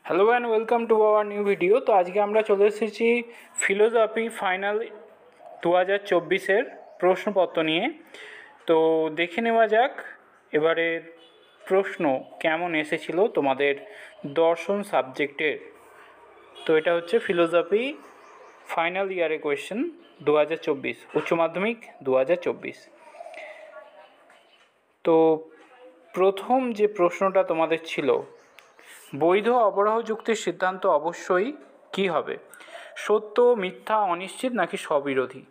Hello and welcome to our new video. তো আজকে আমরা চলে এসেছি ফিলোজফি ফাইনাল 2024-এর প্রশ্নপত্র নিয়ে। তো দেখে নেওয়া যাক এবারের প্রশ্ন কেমন এসেছিল তোমাদের দর্শন সাবজেক্টের। তো এটা হচ্ছে ফিলোজফি ফাইনাল ইয়ারে কোয়েশ্চেন 2024, উচ্চ মাধ্যমিক 2024। তো প্রথম যে প্রশ্নটা তোমাদের ছিল, বৈধ অবরাহ যুক্তির সিদ্ধান্ত অবশ্যই কি হবে? সত্য, মিথ্যা, অনিশ্চিত নাকি স্ববিরোধী?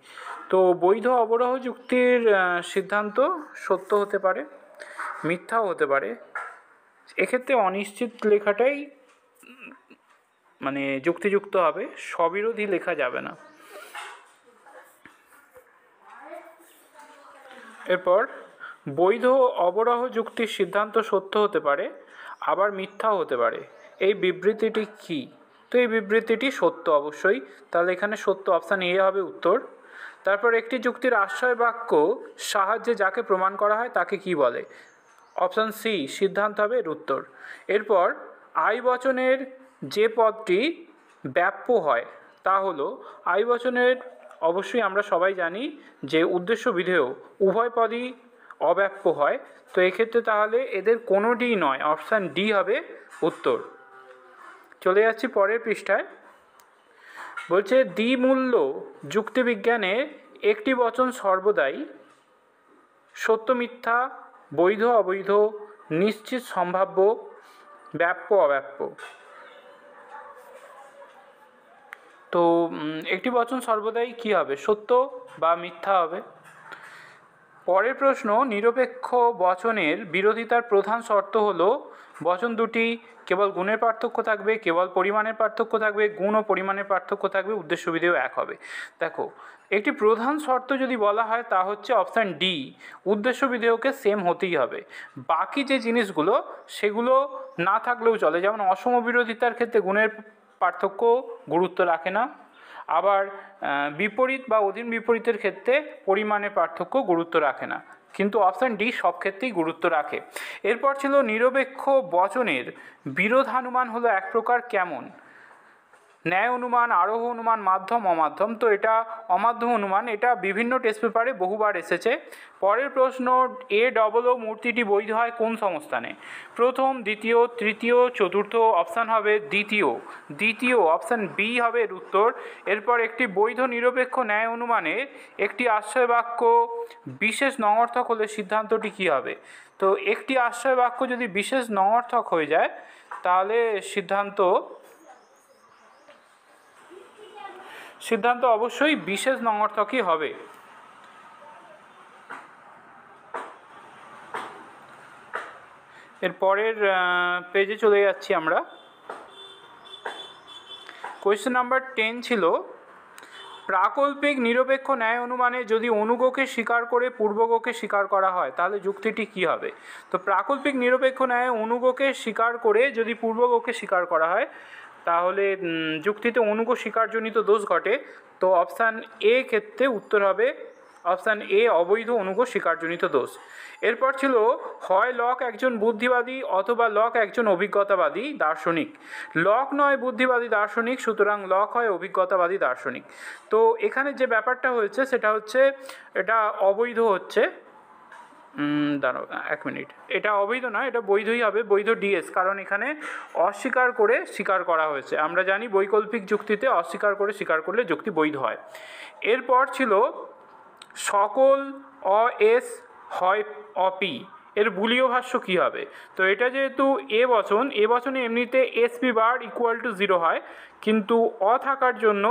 তো বৈধ অবরাহ যুক্তির সিদ্ধান্ত সত্য হতে পারে, মিথ্যাও হতে পারে। এক্ষেত্রে অনিশ্চিত লেখাটাই মানে যুক্তিযুক্ত হবে, স্ববিরোধী লেখা যাবে না। এরপর বৈধ অবরাহ যুক্তির সিদ্ধান্ত সত্য হতে পারে, আবার মিথ্যাও হতে পারে। এই বিবৃতিটি কি? তো এই বিবৃতিটি সত্য অবশ্যই, তাহলে এখানে সত্য, অপশান এ হবে উত্তর। তারপর একটি যুক্তির আশ্রয় বাক্য সাহায্যে যাকে প্রমাণ করা হয় তাকে কি বলে? অপশান সি সিদ্ধান্ত হবে এর উত্তর। এরপর আই বচনের যে পদটি ব্যাপ্য হয় তা হলো, আই বচনের অবশ্যই আমরা সবাই জানি যে উদ্দেশ্য বিধেয় উভয় পদই অব্যাপ্য হয়। তো এক্ষেত্রে তাহলে এদের কোনোটিই নয়, অপশান ডি হবে উত্তর। চলে যাচ্ছি পরের পৃষ্ঠায়। বলছে দ্বিমূল্য যুক্তিবিজ্ঞানে একটি বচন সর্বদাই সত্য মিথ্যা, বৈধ অবৈধ, নিশ্চিত সম্ভাব্য, ব্যাপ্য অব্যাপ্য। তো একটি বচন সর্বদাই কি হবে? সত্য বা মিথ্যা হবে। পরের প্রশ্ন, নিরপেক্ষ বচনের বিরোধিতার প্রধান শর্ত হলো বচন দুটি কেবল গুণের পার্থক্য থাকবে, কেবল পরিমাণের পার্থক্য থাকবে, গুণ ও পরিমাণের পার্থক্য থাকবে, উদ্দেশ্য বিধেয় এক হবে। দেখো, একটি প্রধান শর্ত যদি বলা হয় তা হচ্ছে অপশান ডি, উদ্দেশ্য বিধেয়কে সেম হতেই হবে। বাকি যে জিনিসগুলো সেগুলো না থাকলেও চলে, যেমন অসম বিরোধিতার ক্ষেত্রে গুণের পার্থক্য গুরুত্ব রাখে না, আবার বিপরীত বা অধীন বিপরীতের ক্ষেত্রে পরিমাণের পার্থক্য গুরুত্ব রাখে না, কিন্তু অপশান ডি সব ক্ষেত্রেই গুরুত্ব রাখে। এরপর ছিল নিরপেক্ষ বচনের বিরোধানুমান হলো এক প্রকার কেমন? ন্যায় অনুমান, আরোহ অনুমান, মাধ্যম, অমাধ্যম। তো এটা অমাধ্যম অনুমান, এটা বিভিন্ন টেস্ট পেপারে বহুবার এসেছে। পরের প্রশ্ন, এ ডবল ও মূর্তিটি বৈধ হয় কোন সংস্থানে? প্রথম, দ্বিতীয়, তৃতীয়, চতুর্থ? অপশান হবে দ্বিতীয়, অপশান বি হবে এর উত্তর। এরপর একটি বৈধ নিরপেক্ষ ন্যায় অনুমানে একটি আশ্রয় বাক্য বিশেষ নঙর্থক হলে সিদ্ধান্তটি কী হবে? তো একটি আশ্রয় বাক্য যদি বিশেষ নঙর্থক হয়ে যায় তাহলে সিদ্ধান্ত অবশ্যই বিশেষ নঙর্থকই হবে। এর পরের পেজে চলে যাচ্ছি আমরা। কোয়েশ্চেন নাম্বার 10 ছিল, প্রাকল্পিক নিরপেক্ষ ন্যায় অনুমানে যদি অনুগকে স্বীকার করে পূর্বগকে স্বীকার করা হয় তাহলে যুক্তিটি কি হবে? তো প্রাকল্পিক নিরপেক্ষ ন্যায় অনুগকে স্বীকার করে যদি পূর্বগকে স্বীকার করা হয় তাহলে যুক্তিতে অনুগ স্বীকারজনিত দোষ ঘটে। তো অপশান এ ক্ষেত্রে উত্তর হবে অপশান এ, অবৈধ অনুগ স্বীকারজনিত দোষ। এরপর ছিল, হয় লক একজন বুদ্ধিবাদী অথবা লক একজন অভিজ্ঞতাবাদী দার্শনিক। লক নয় বুদ্ধিবাদী দার্শনিক, সুতরাং লক হয় অভিজ্ঞতাবাদী দার্শনিক। তো এখানে যে ব্যাপারটা হয়েছে সেটা হচ্ছে এটা অবৈধ হচ্ছে, দাঁড়াও এক মিনিট, এটা অবৈধ নয়, এটা বৈধই হবে, বৈধ ডিএস, কারণ এখানে অস্বীকার করে স্বীকার করা হয়েছে। আমরা জানি বৈকল্পিক যুক্তিতে অস্বীকার করে স্বীকার করলে যুক্তি বৈধ হয়। এরপর ছিল, সকল অ এস হয় অপি, এর বুলীয় ভাষ্য কী হবে? তো এটা যেহেতু এ বচনে এমনিতে এসপি বার ইকুয়াল টু 0 হয়, কিন্তু অ থাকার জন্য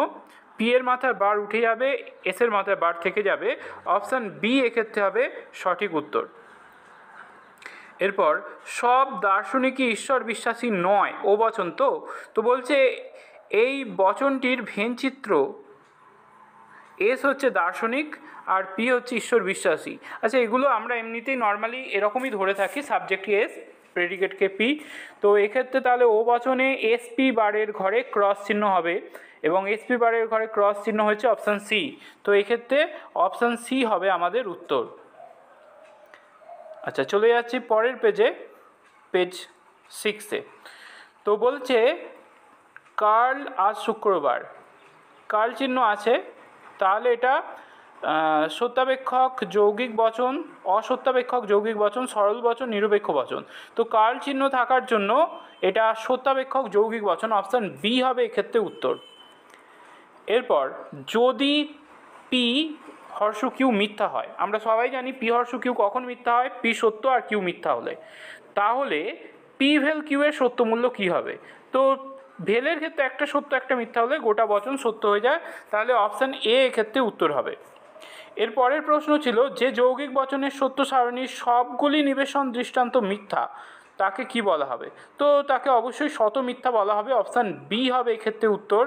পি এর মাথায় বার উঠে যাবে, এস এর মাথায় বার থেকে যাবে। অপশান বি এক্ষেত্রে হবে সঠিক উত্তর। এরপর, সব দার্শনিকই ঈশ্বর বিশ্বাসী নয়, ও বচন। তো বলছে এই বচনটির ভেনচিত্র এস হচ্ছে দার্শনিক আর পি হচ্ছে ঈশ্বর বিশ্বাসী। আচ্ছা, এগুলো আমরা এমনিতেই নর্মালি এরকমই ধরে থাকি, সাবজেক্ট এস, প্রেডিকেটকে পি। তো এক্ষেত্রে তাহলে ও বচনে এসপি বারের ঘরে ক্রস চিহ্ন হবে, এবং এসপি বারের ঘরে ক্রস চিহ্ন হচ্ছে অপশান সি। তো এক্ষেত্রে অপশান সি হবে আমাদের উত্তর। আচ্ছা, চলে যাচ্ছি পরের পেজে, পেজ 6-এ। তো বলছে কার্ল আজ শুক্রবার, কার্ল চিহ্ন আছে, তাহলে এটা সত্যাপেক্ষক যৌগিক বচন, অসত্যাপেক্ষক যৌগিক বচন, সরল বচন, নিরপেক্ষ বচন। তো কার্ল চিহ্ন থাকার জন্য এটা সত্যাপেক্ষক যৌগিক বচন, অপশান বি হবে এক্ষেত্রে উত্তর। এরপর যদি পি হর্ষ কিউ মিথ্যা হয়, আমরা সবাই জানি পি হর্ষ কিউ কখন মিথ্যা হয়, পি সত্য আর কিউ মিথ্যা হলে, তাহলে পি ভেল কিউ এর সত্য মূল্য কী হবে? তো ভেলের ক্ষেত্রে একটা সত্য একটা মিথ্যা হলে গোটা বচন সত্য হয়ে যায়, তাহলে অপশান এ এক্ষেত্রে উত্তর হবে। এর পরের প্রশ্ন ছিল যে যৌগিক বচনের সত্য সারণীর সবগুলি নিবেশন দৃষ্টান্ত মিথ্যা তাকে কি বলা হবে? তো তাকে অবশ্যই শত মিথ্যা বলা হবে, অপশান বি হবে এক্ষেত্রে উত্তর।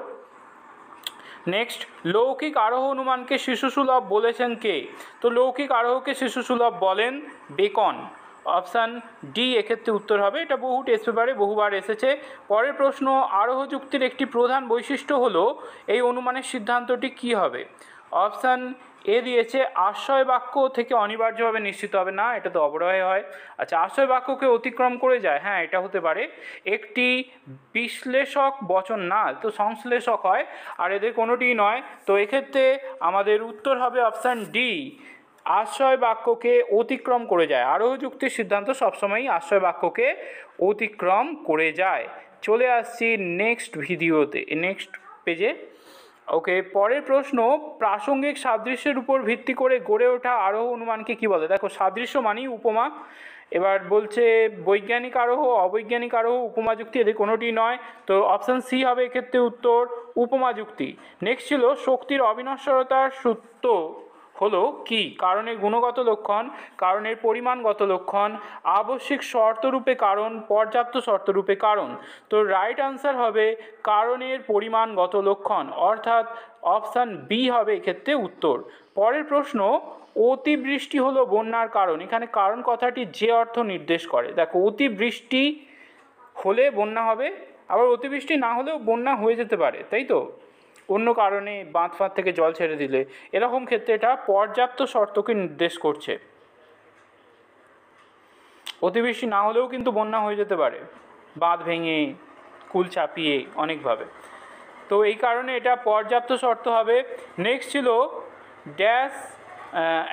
নেক্সট, লৌকিক আরোহ অনুমানকে শিশুসুলভ বলেছেন কে? তো লৌকিক আরোহকে শিশুসুলভ বলেন বেকন, অপশান ডি এক্ষেত্রে উত্তর হবে। এটা বহু টেস্ট পেপারে বহুবার এসেছে। পরের প্রশ্ন, আরোহ যুক্তির একটি প্রধান বৈশিষ্ট্য হলো এই অনুমানের সিদ্ধান্তটি কি হবে? অপশান এ দিয়েছে আশ্রয় বাক্য থেকে অনিবার্যভাবে নিশ্চিত হবে না, এটা তো অবরয় হয়। আচ্ছা, আশ্রয় বাক্যকে অতিক্রম করে যায়, হ্যাঁ এটা হতে পারে। একটি বিশ্লেষক বচন না, তো সংশ্লেষক হয়, আর এদের কোনোটিই নয়। তো এক্ষেত্রে আমাদের উত্তর হবে অপশান ডি, আশ্রয় বাক্যকে অতিক্রম করে যায়। আরোহ যুক্তির সিদ্ধান্ত সবসময়ই আশ্রয় বাক্যকে অতিক্রম করে যায়। চলে আসছি নেক্সট ভিডিওতে, নেক্সট পেজে। ওকে, পরের প্রশ্ন, প্রাসঙ্গিক সাদৃশ্যের উপর ভিত্তি করে গড়ে ওঠা আরোহ অনুমানকে কি বলে? দেখো, সাদৃশ্য মানেই উপমা। এবার বলছে বৈজ্ঞানিক আরোহ, অবৈজ্ঞানিক আরোহ, উপমা যুক্তি, এদের কোনোটি নয়। তো অপশান সি হবে এক্ষেত্রে উত্তর, উপমা যুক্তি। নেক্সট ছিল শক্তির অবিনশ্বরতার সূত্র হলো কি? কারণের গুণগত লক্ষণ, কারণের পরিমাণগত লক্ষণ, আবশ্যিক শর্তরূপে কারণ, পর্যাপ্ত শর্তরূপে কারণ। তো রাইট আনসার হবে কারণের পরিমাণগত লক্ষণ, অর্থাৎ অপশান বি হবে এক্ষেত্রে উত্তর। পরের প্রশ্ন, অতিবৃষ্টি হলো বন্যার কারণ, এখানে কারণ কথাটি যে অর্থ নির্দেশ করে। দেখো, অতিবৃষ্টি হলে বন্যা হবে, আবার অতিবৃষ্টি না হলেও বন্যা হয়ে যেতে পারে, তাই তো? অন্য কারণে বাঁধ ফাঁধ থেকে জল ছেড়ে দিলে, এরকম ক্ষেত্রে এটা পর্যাপ্ত শর্তকে নির্দেশ করছে। অতিবৃষ্টি না হলেও কিন্তু বন্যা হয়ে যেতে পারে, বাঁধ ভেঙে, কুল চাপিয়ে, অনেকভাবে। তো এই কারণে এটা পর্যাপ্ত শর্ত হবে। নেক্সট ছিল ড্যাশ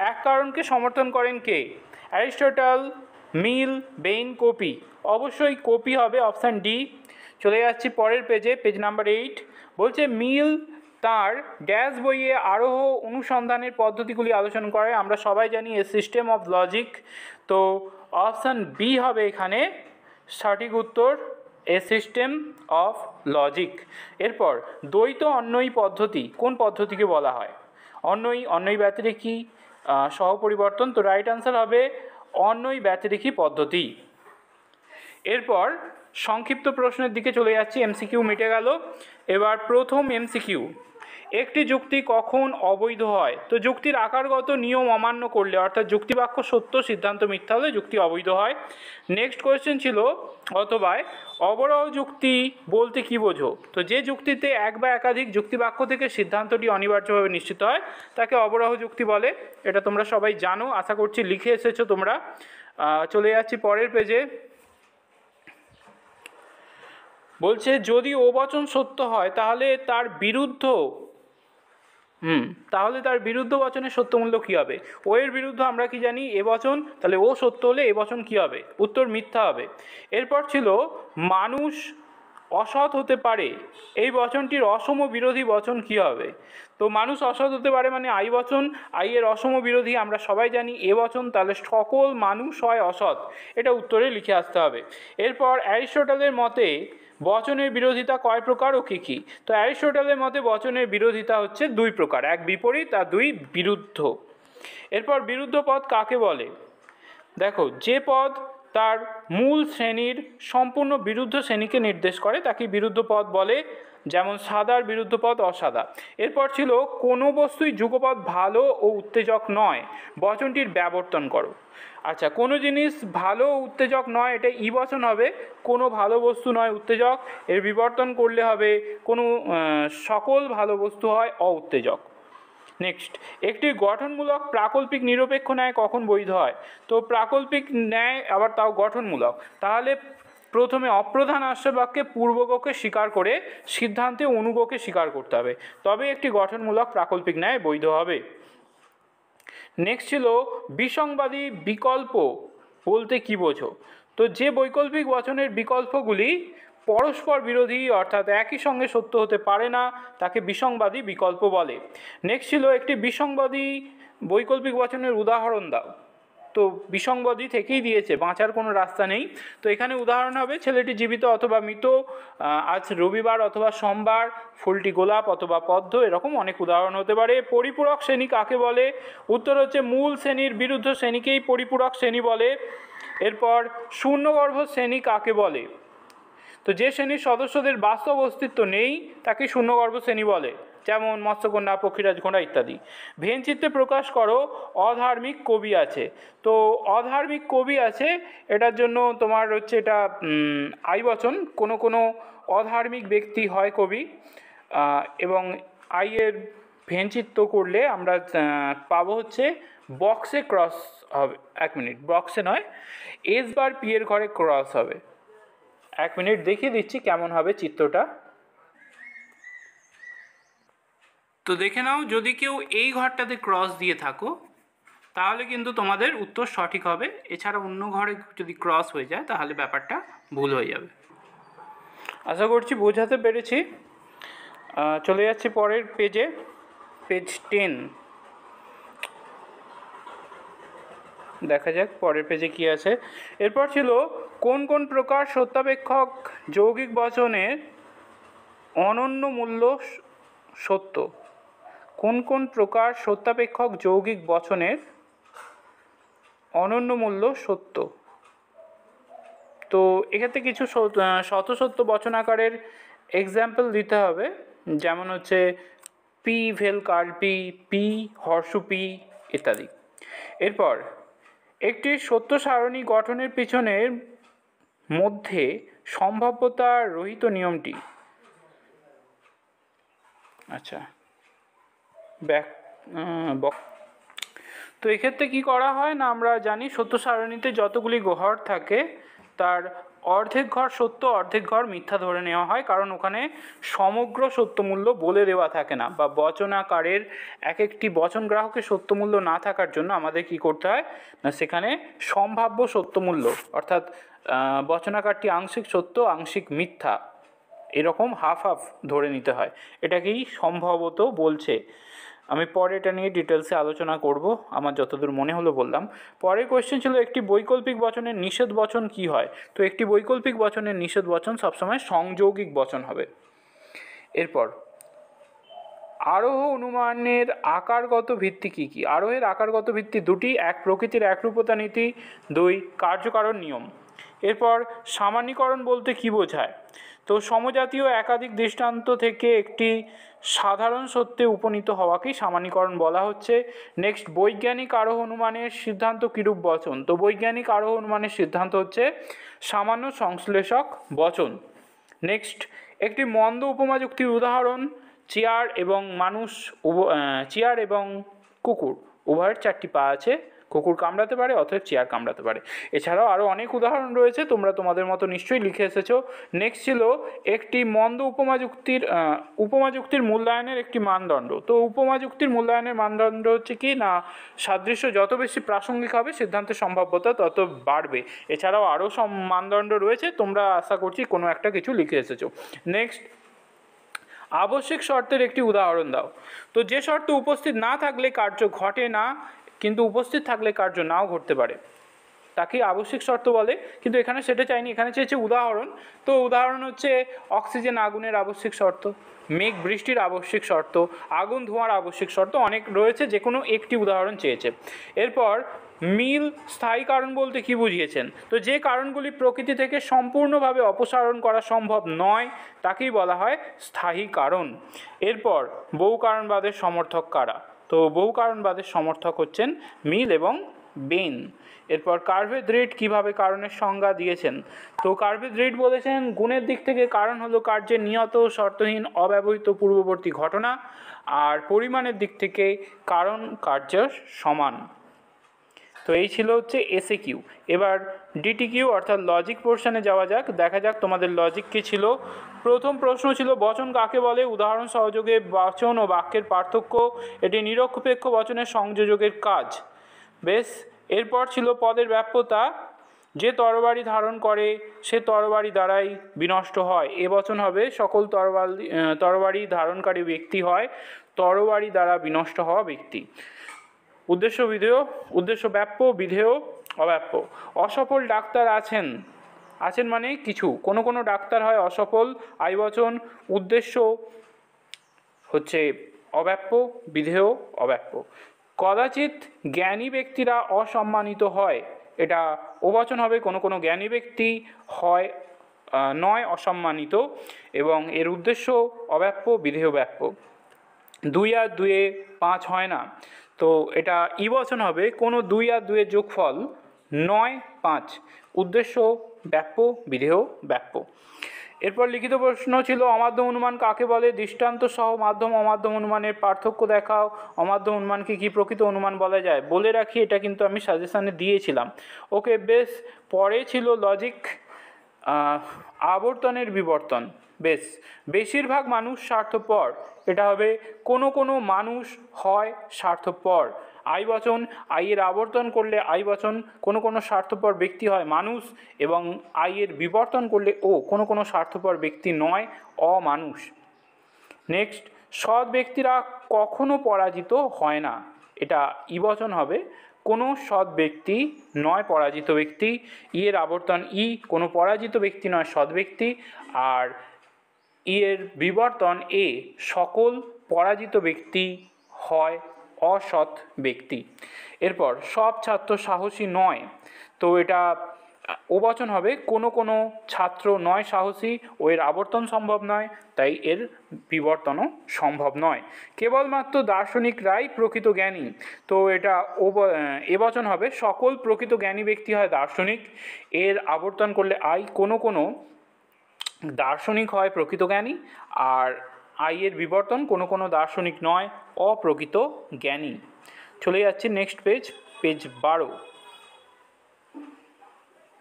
এক কারণকে সমর্থন করেন কে? অ্যারিস্টটল, মিল, বেইন, কোপি। অবশ্যই কোপি হবে, অপশান ডি। চলে যাচ্ছি পরের পেজে, পেজ নাম্বার 8। বলছে মিল তার ড্যাশ বইয়ে আরোহ অনুসন্ধানের পদ্ধতিগুলি আলোচনা করে, আমরা সবাই জানি এ সিস্টেম অফ লজিক। তো অপশান বি হবে এখানে সঠিক উত্তর, এ সিস্টেম অফ লজিক। এরপর দ্বৈত অন্বয়ী পদ্ধতি কোন পদ্ধতিকে বলা হয়? অন্বয়ী, অন্বয়ী ব্যতিরেকী, সহপরিবর্তন। তো রাইট আনসার হবে অন্বয়ী ব্যতিরেকী পদ্ধতি। এরপর সংক্ষিপ্ত প্রশ্নের দিকে চলে যাচ্ছি, এমসিকিউ মিটে গেল। এবার প্রথম এমসিকিউ, একটি যুক্তি কখন অবৈধ হয়? তো যুক্তির আকারগত নিয়ম অমান্য করলে, অর্থাৎ যুক্তিবাক্য সত্য সিদ্ধান্ত মিথ্যা হলে যুক্তি অবৈধ হয়। নেক্সট কোয়েশ্চেন ছিল অথবা অবরহ যুক্তি বলতে কি বোঝো? তো যে যুক্তিতে এক বা একাধিক যুক্তিবাক্য থেকে সিদ্ধান্তটি অনিবার্যভাবে নিশ্চিত হয় তাকে অবরহ যুক্তি বলে, এটা তোমরা সবাই জানো, আশা করছি লিখে এসেছো তোমরা। চলে যাচ্ছি পরের পেজে। বলছে যদি ও বচন সত্য হয় তাহলে তার বিরুদ্ধ বচনের সত্য মূল্য কী হবে? ও এর বিরুদ্ধ আমরা কি জানি? এ বচন, তাহলে ও সত্য হলে এ বচন কী হবে? উত্তর মিথ্যা হবে। এরপর ছিল মানুষ অসৎ হতে পারে, এই বচনটির অসম বিরোধী বচন কী হবে? তো মানুষ অসৎ হতে পারে মানে আই বচন, আই এর অসম বিরোধী আমরা সবাই জানি এ বচন, তাহলে সকল মানুষ হয় অসৎ, এটা উত্তরে লিখে আসতে হবে। এরপর অ্যারিস্টটলের মতে বচনের বিরোধিতা কয় প্রকার ও কী কী? তো অ্যারিস্টটলের মতে বচনের বিরোধিতা হচ্ছে দুই প্রকার, এক বিপরীত আর দুই বিরুদ্ধ। এরপর বিরুদ্ধ পদ কাকে বলে? দেখো, যে পদ তার মূল শ্রেণীর সম্পূর্ণ বিরুদ্ধ শ্রেণীকে নির্দেশ করে তাকে বিরুদ্ধ পদ বলে, যেমন সাদার বিরুদ্ধ পদ অসাদা। এরপর ছিল কোনো বস্তুই যুগপদ ভালো ও উত্তেজক নয়, বচনটির ব্যাবর্তন করো। আচ্ছা, কোনো জিনিস ভালো উত্তেজক নয়, এটা ই বচন হবে। কোনো ভালো বস্তু নয় উত্তেজক, এর বিবর্তন করলে হবে কোনো সকল ভালো বস্তু হয় অউত্তেজক। নেক্সট, একটি গঠনমূলক প্রাকল্পিক নিরপেক্ষ ন্যায় কখন বৈধ হয়? তো প্রাকল্পিক ন্যায় আবার তাও গঠনমূলক, তাহলে প্রথমে অপ্রধান আশ্রয়বাক্যে পূর্বগকে স্বীকার করে সিদ্ধান্তে অনুগকে স্বীকার করতে হবে, তবে একটি গঠনমূলক প্রাকল্পিক ন্যায় বৈধ হবে। নেক্সট ছিল বিসংবাদী বিকল্প বলতে কি বোঝো? তো যে বৈকল্পিক বচনের বিকল্পগুলি পরস্পর বিরোধী অর্থাৎ একই সঙ্গে সত্য হতে পারে না তাকে বিসংবাদী বিকল্প বলে। নেক্সট ছিল একটি বিসংবাদী বৈকল্পিক বচনের উদাহরণ দাও। তো বিসংবাদী থেকেই দিয়েছে, বাঁচার কোনো রাস্তা নেই। তো এখানে উদাহরণ হবে ছেলেটি জীবিত অথবা মৃত, আজ রবিবার অথবা সোমবার, ফুলটি গোলাপ অথবা পদ্ম, এরকম অনেক উদাহরণ হতে পারে। পরিপূরক শ্রেণী কাকে বলে? উত্তর হচ্ছে মূল শ্রেণীর বিরুদ্ধ শ্রেণীকেই পরিপূরক শ্রেণী বলে। এরপর শূন্যগর্ভ শ্রেণী কাকে বলে? তো যে শ্রেণীর সদস্যদের বাস্তব অস্তিত্ব নেই তাকে শূন্যগর্ভ শ্রেণী বলে, যেমন মৎস্যকন্যা, পক্ষীরাজ, ঘোড়া ইত্যাদি। ভেনচিত্রে প্রকাশ করো অধার্মিক কবি আছে। তো অধার্মিক কবি আছে, এটার জন্য তোমার হচ্ছে এটা আই বচন, কোনো কোনো অধার্মিক ব্যক্তি হয় কবি, এবং আইয়ের ভেনচিত্র করলে আমরা পাবো হচ্ছে বক্সে ক্রস হবে। এক মিনিট, বক্সে নয়, এস বার পি এর ঘরে ক্রস হবে। এক মিনিট দেখিয়ে দিচ্ছি কেমন হবে চিত্রটা। তো দেখে নাও, যদি কেউ এই ঘরটাতে ক্রস দিয়ে থাকো তাহলে কিন্তু তোমাদের উত্তর সঠিক হবে, এছাড়া অন্য ঘরে যদি ক্রস হয়ে যায় তাহলে ব্যাপারটা ভুল হয়ে যাবে। আশা করছি বোঝাতে পেরেছি। চলে যাচ্ছি পরের পেজে, পেজ 10। দেখা যাক পরের পেজে কি আছে। এরপর ছিল কোন কোন প্রকার সত্যাপেক্ষক যৌগিক বচনের অনন্য মূল্য সত্য? কোন কোন প্রকার সত্যাপেক্ষক যৌগিক বচনের অনন্য মূল্য সত্য? তো এক্ষেত্রে কিছু শতসত্য বচনাকারের এক্সাম্পল দিতে হবে, যেমন হচ্ছে পি ভেল কার্পি, পি হর্ষপি ইত্যাদি। এরপর একটি সত্য সারণী গঠনের পিছনের মধ্যে সম্ভাব্যতা রহিত নিয়মটি। আচ্ছা, তো এক্ষেত্রে কি করা হয় না, আমরা জানি সত্য সারণীতে যতগুলি ঘর থাকে তার অর্ধেক ঘর সত্য অর্ধেক ঘর মিথ্যা ধরে নেওয়া হয়, কারণ ওখানে সমগ্র সত্যমূল্য বলে দেওয়া থাকে না, বা বচনাকারের এক একটি বচন গ্রাহকের সত্যমূল্য না থাকার জন্য আমাদের কি করতে হয় না, সেখানে সম্ভাব্য সত্যমূল্য অর্থাৎ বচনাকারটি আংশিক সত্য আংশিক মিথ্যা এরকম হাফ হাফ ধরে নিতে হয়। এটাকেই সম্ভবত বলছে। আমি পরে এটা নিয়ে ডিটেলসে আলোচনা করব, আমার যতদূর মনে হলো বললাম। পরের কোয়েশ্চেন ছিল একটি বৈকল্পিক বচনের নিষেধ বচন কি হয়? তো একটি বৈকল্পিক বচনের নিষেধ বচন সবসময় সংযৌগিক বচন হবে। এরপর আরোহ অনুমানের আকারগত ভিত্তি কী কী? আরোহের আকারগত ভিত্তি দুটি, এক প্রকৃতির একরূপতা নীতি, দুই কার্যকারণ নিয়ম। এরপর সামান্যীকরণ বলতে কি বোঝায়? তো সমজাতীয় একাধিক দৃষ্টান্ত থেকে একটি সাধারণ সত্যে উপনীত হওয়াকেই সামান্যীকরণ বলা হচ্ছে। নেক্সট বৈজ্ঞানিক আরোহ অনুমানের সিদ্ধান্ত কিরূপ বচন? তো বৈজ্ঞানিক আরোহ অনুমানের সিদ্ধান্ত হচ্ছে সামান্য সংশ্লেষক বচন। নেক্সট একটি মন্দ উপমা যুক্তির উদাহরণ, চেয়ার এবং মানুষ, চেয়ার এবং কুকুর উভয়ের চারটি পা আছে, কুকুর কামড়াতে পারে অথবা চেয়ার কামড়াতে পারে। এছাড়াও আরও অনেক উদাহরণ রয়েছে, তোমরা তোমাদের মতো নিশ্চয়ই লিখে এসেছো। নেক্সট ছিল একটি মন্দ উপমা যুক্তির মূল্যায়নের একটি মানদণ্ড। তো উপমা যুক্তির মূল্যায়নের মানদণ্ড হচ্ছে কি না, সাদৃশ্য যত বেশি প্রাসঙ্গিক হবে সিদ্ধান্তের সম্ভাব্যতা তত বাড়বে। এছাড়াও আরও সব মানদণ্ড রয়েছে, তোমরা আশা করছি কোনো একটা কিছু লিখে এসেছো। নেক্সট আবশ্যিক শর্তের একটি উদাহরণ দাও। তো যে শর্ত উপস্থিত না থাকলে কার্য ঘটে না, কিন্তু উপস্থিত থাকলে কার্য নাও ঘটতে পারে, তাকে আবশ্যিক শর্ত বলে। কিন্তু এখানে সেটা চাইনি, এখানে চেয়েছে উদাহরণ। তো উদাহরণ হচ্ছে অক্সিজেন আগুনের আবশ্যিক শর্ত, মেঘ বৃষ্টির আবশ্যিক শর্ত, আগুন ধোঁয়ার আবশ্যিক শর্ত, অনেক রয়েছে, যে কোনো একটি উদাহরণ চেয়েছে। এরপর মিল স্থায়ী কারণ বলতে কি বুঝিয়েছেন? তো যে কারণগুলি প্রকৃতি থেকে সম্পূর্ণভাবে অপসারণ করা সম্ভব নয় তাকেই বলা হয় স্থায়ী কারণ। এরপর বহু কারণবাদের সমর্থক কারা? তো বহু কারণবাদের সমর্থক হচ্ছেন মিল এবং বেন। এরপর কার্ভেদ রিড কীভাবে কারণের সংজ্ঞা দিয়েছেন? তো কার্ভেদ রিড বলেছেন গুণের দিক থেকে কারণ হলো কার্যের নিয়ত শর্তহীন অব্যবহৃত পূর্ববর্তী ঘটনা, আর পরিমাণের দিক থেকে কারণ কার্যের সমান। তো এই ছিল হচ্ছে এসএ কিউ। এবার ডিটি কিউ অর্থাৎ লজিক পোর্শনে যাওয়া যাক, দেখা যাক তোমাদের লজিক কী ছিল। প্রথম প্রশ্ন ছিল বচন কাকে বলে, উদাহরণ সহযোগে বচন ও বাক্যের পার্থক্য, এটি নিরপেক্ষ বচনের সংযোজকের কাজ। বেশ, এরপর ছিল পদের ব্যাপ্যতা, যে তরবারি ধারণ করে সে তরবারি দ্বারাই বিনষ্ট হয়। এ বচন হবে সকল তরবারি ধারণকারী ব্যক্তি হয় তরবারি দ্বারা বিনষ্ট হওয়া ব্যক্তি। উদ্দেশ্য বিধেয়, উদ্দেশ্য ব্যাপ্য, বিধেয় অব্যাপ্য। অসফল ডাক্তার আছেন, আছেন মানে কিছু, কোনো কোনো ডাক্তার হয় অসফল, আইবচন। উদ্দেশ্য হচ্ছে অব্যাপ্য, বিধেয় অব্যাপ্য। কদাচিৎ জ্ঞানী ব্যক্তিরা অসম্মানিত হয়, এটা ওবচন হবে, কোনো কোনো জ্ঞানী ব্যক্তি হয় নয় অসম্মানিত, এবং এর উদ্দেশ্য অব্যাপ্য, বিধেয় ব্যাপ্য। 2 আর 2 5 হয় না, তো এটা ইবচন হবে, কোনো 2 আর 2 যোগফল 9 5। উদ্দেশ্য ব্যাপ্য, বিধেয় ব্যাপ্য। এরপর লিখিত প্রশ্ন ছিল অমাধ্যম অনুমান কাকে বলে, দৃষ্টান্ত সহ মাধ্যম অমাধ্যম অনুমানের পার্থক্য দেখাও। অমাধ্যম অনুমানকে কি প্রকৃত অনুমান বলা যায়? বলে রাখি, এটা কিন্তু আমি সাজেশানে দিয়েছিলাম। ওকে, বেশ। পরে ছিল লজিক আবর্তনের বিবর্তন। বেশ, বেশিরভাগ মানুষ স্বার্থপর, এটা হবে কোনো কোনো মানুষ হয় স্বার্থপর। আইবচন, আইয়ের আবর্তন করলে আইবচন, কোনো কোনো স্বার্থপর ব্যক্তি হয় মানুষ, এবং আইয়ের বিবর্তন করলে ও কোনো কোনো স্বার্থপর ব্যক্তি নয় অমানুষ। নেক্সট, সৎ ব্যক্তিরা কখনো পরাজিত হয় না, এটা ইবচন হবে, কোনো সৎ ব্যক্তি নয় পরাজিত ব্যক্তি। ইয়ের আবর্তন ই, কোনো পরাজিত ব্যক্তি নয় সৎ ব্যক্তি। আর ইয়ের বিবর্তন এ, সকল পরাজিত ব্যক্তি হয় অসৎ ব্যক্তি। এরপর সব ছাত্র সাহসী নয়, তো এটা ওবচন হবে, কোনো কোনো ছাত্র নয় সাহসী, ও এর আবর্তন সম্ভব নয়, তাই এর বিবর্তনও সম্ভব নয়। কেবলমাত্র দার্শনিকরাই প্রকৃত জ্ঞানী, তো এটা এবচন হবে, সকল প্রকৃত জ্ঞানী ব্যক্তি হয় দার্শনিক। এর আবর্তন করলে আই, কোনো কোনো দার্শনিক হয় প্রকৃত জ্ঞানী। আর আইয়ের বিবর্তন, কোনো কোনো দার্শনিক নয় অপ্রকৃত জ্ঞানী। চলে যাচ্ছি নেক্সট পেজ, পেজ 12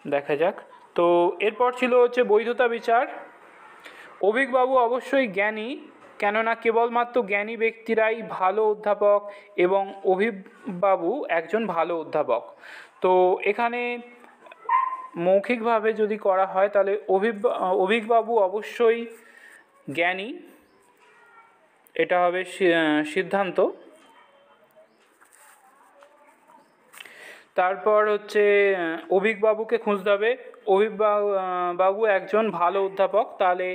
দেখা যাক। তো এরপর ছিল হচ্ছে বৈধতা বিচার। অভিকবাবু অবশ্যই জ্ঞানী, কেননা কেবলমাত্র জ্ঞানী ব্যক্তিরাই ভালো অধ্যাপক, এবং অভিকবাবু একজন ভালো অধ্যাপক। তো এখানে মৌখিকভাবে যদি করা হয় তাহলে অভিকবাবু অবশ্যই জ্ঞানী, এটা হবে সিদ্ধান্ত। তারপর হচ্ছে অভিকবাবুকে খুঁজতে হবে, অভিকবাবু একজন ভালো অধ্যাপক, তাহলে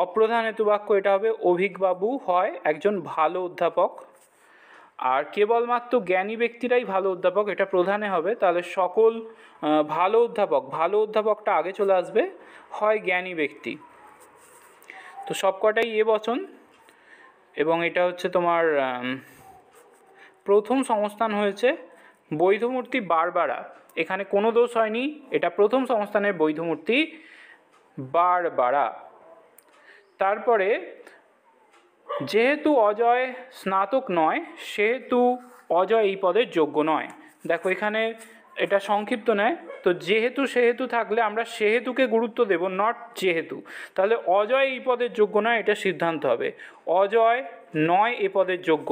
অপ্রধান হেতু বাক্য এটা হবে, অভিকবাবু হয় একজন ভালো অধ্যাপক। আর কেবলমাত্র জ্ঞানী ব্যক্তিরাই ভালো অধ্যাপক, এটা প্রধানে হবে, তাহলে সকল ভালো অধ্যাপক, ভালো অধ্যাপকটা আগে চলে আসবে, হয় জ্ঞানী ব্যক্তি। তো সবকটাই এ বচন, এবং এটা হচ্ছে তোমার প্রথম সংস্থান হয়েছে বৈধমূর্তি বারবারা, এখানে কোনো দোষ হয়নি, এটা প্রথম সংস্থানের বৈধমূর্তি বারবারা। তারপরে যেহেতু অজয় স্নাতক নয় সেহেতু অজয় এই পদের যোগ্য নয়। দেখো এখানে এটা সংক্ষিপ্ত নেয়, তো যেহেতু সেহেতু থাকলে আমরা সেহেতুকে গুরুত্ব দেব, নট যেহেতু, তাহলে অজয় এই পদের যোগ্য নয়, এটা সিদ্ধান্ত হবে, অজয় নয় এ পদের যোগ্য।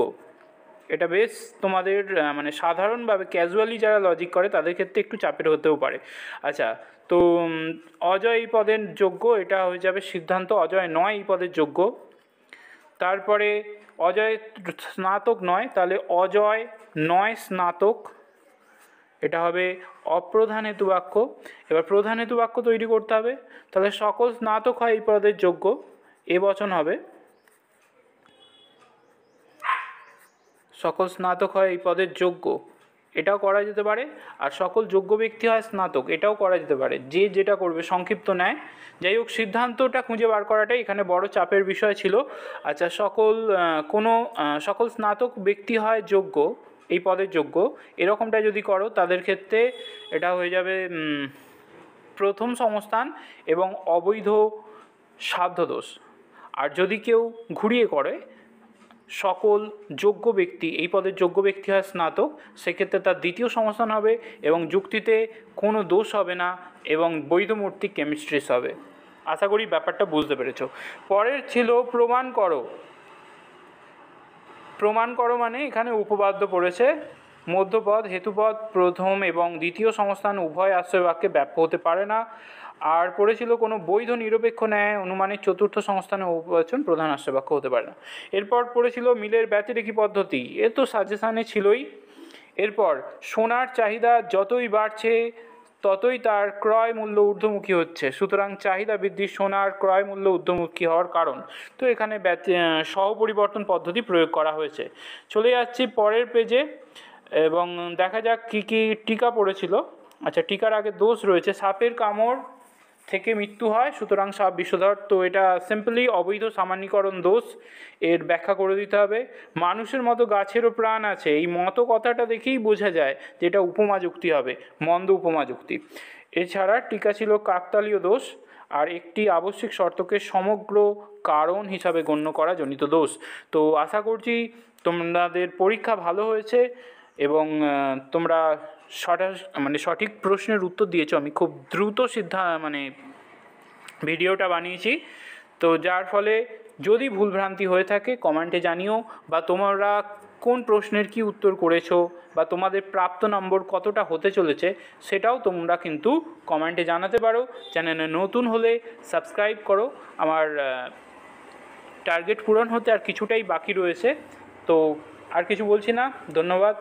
এটা বেশ তোমাদের মানে সাধারণভাবে ক্যাজুয়ালি যারা লজিক করে তাদের ক্ষেত্রে একটু চাপের হতেও পারে। আচ্ছা, তো অজয় এই পদের যোগ্য, এটা হয়ে যাবে সিদ্ধান্ত, অজয় নয় এই পদের যোগ্য। তারপরে অজয় স্নাতক নয়, তাহলে অজয় নয় স্নাতক, এটা হবে অপ্রধান হেতু বাক্য। এবার প্রধান হেতু বাক্য তৈরি করতে হবে, তাহলে সকল স্নাতক হয় এই পদের যোগ্য, এ বচন হবে, সকল স্নাতক হয় এই পদের যোগ্য, এটাও করা যেতে পারে। আর সকল যোগ্য ব্যক্তি হয় স্নাতক, এটাও করা যেতে পারে, যে যেটা করবে সংক্ষিপ্ত নেয়। যাই হোক, সিদ্ধান্তটা খুঁজে বার করাটাই এখানে বড় চাপের বিষয় ছিল। আচ্ছা, সকল স্নাতক ব্যক্তি হয় যোগ্য, এই পদের যোগ্য, এরকমটা যদি করো তাদের ক্ষেত্রে এটা হয়ে যাবে প্রথম সংস্থান এবং অবৈধ সাধ্যদোষ। আর যদি কেউ ঘুরিয়ে করে সকল যোগ্য ব্যক্তি, এই পদের যোগ্য ব্যক্তি হয় স্নাতক, সেক্ষেত্রে তার দ্বিতীয় সংস্থান হবে এবং যুক্তিতে কোনো দোষ হবে না এবং বৈধমূর্তি কেমিস্ট্রিস হবে। আশা করি ব্যাপারটা বুঝতে পেরেছো। পরের ছিল প্রমাণ করো। প্রমাণ করো মানে এখানে উপপাদ্য পড়েছে, মধ্যপদ, হেতুপদ প্রথম এবং দ্বিতীয় সংস্থান উভয় আশ্রয় বাক্যে ব্যাপ্য হতে পারে না। আর পড়েছিল কোনো বৈধ নিরপেক্ষ ন্যায় অনুমানের চতুর্থ সংস্থানে উপবচন প্রধান আশ্রয় বাক্য হতে পারে না। এরপর পড়েছিল মিলের ব্যতিরেকী পদ্ধতি, এ তো সাজেশানে ছিলই। এরপর সোনার চাহিদা যতই বাড়ছে ততই তার ক্রয় মূল্য ঊর্ধ্বমুখী হচ্ছে, সুতরাং চাহিদা বৃদ্ধি সোনার ক্রয় মূল্য ঊর্ধ্বমুখী হওয়ার কারণ। তো এখানে সহপরিবর্তন পদ্ধতি প্রয়োগ করা হয়েছে। চলে যাচ্ছি পরের পেজে এবং দেখা যাক কী কী টিকা পড়েছিল। আচ্ছা, টিকার আগে দোষ রয়েছে, সাপের কামড় থেকে মৃত্যু হয়, সুতরাং সাপ বিষধর। তো এটা সিম্পলি অবৈধ সামান্যীকরণ দোষ, এর ব্যাখ্যা করে দিতে হবে। মানুষের মতো গাছেরও প্রাণ আছে, এই মতো কথাটা দেখেই বোঝা যায় যে এটা উপমা যুক্তি হবে, মন্দ উপমা যুক্তি। এছাড়া টিকা ছিল কাকতালীয় দোষ, আর একটি আবশ্যিক শর্তকে সমগ্র কারণ হিসাবে গণ্য করা জনিত দোষ। তো আশা করছি তোমাদের পরীক্ষা ভালো হয়েছে এবং তোমরা সঠিক প্রশ্নের উত্তর দিয়েছো। আমি খুব দ্রুত ভিডিওটা বানিয়েছি, তো যার ফলে যদি ভুলভ্রান্তি হয়ে থাকে কমেন্টে জানিও, বা তোমরা কোন প্রশ্নের কি উত্তর করেছো বা তোমাদের প্রাপ্ত নম্বর কতটা হতে চলেছে সেটাও তোমরা কিন্তু কমেন্টে জানাতে পারো। চ্যানেলে নতুন হলে সাবস্ক্রাইব করো। আমার টার্গেট পূরণ হতে আর কিছুটাই বাকি রয়েছে। তো আর কিছু বলছি না, ধন্যবাদ।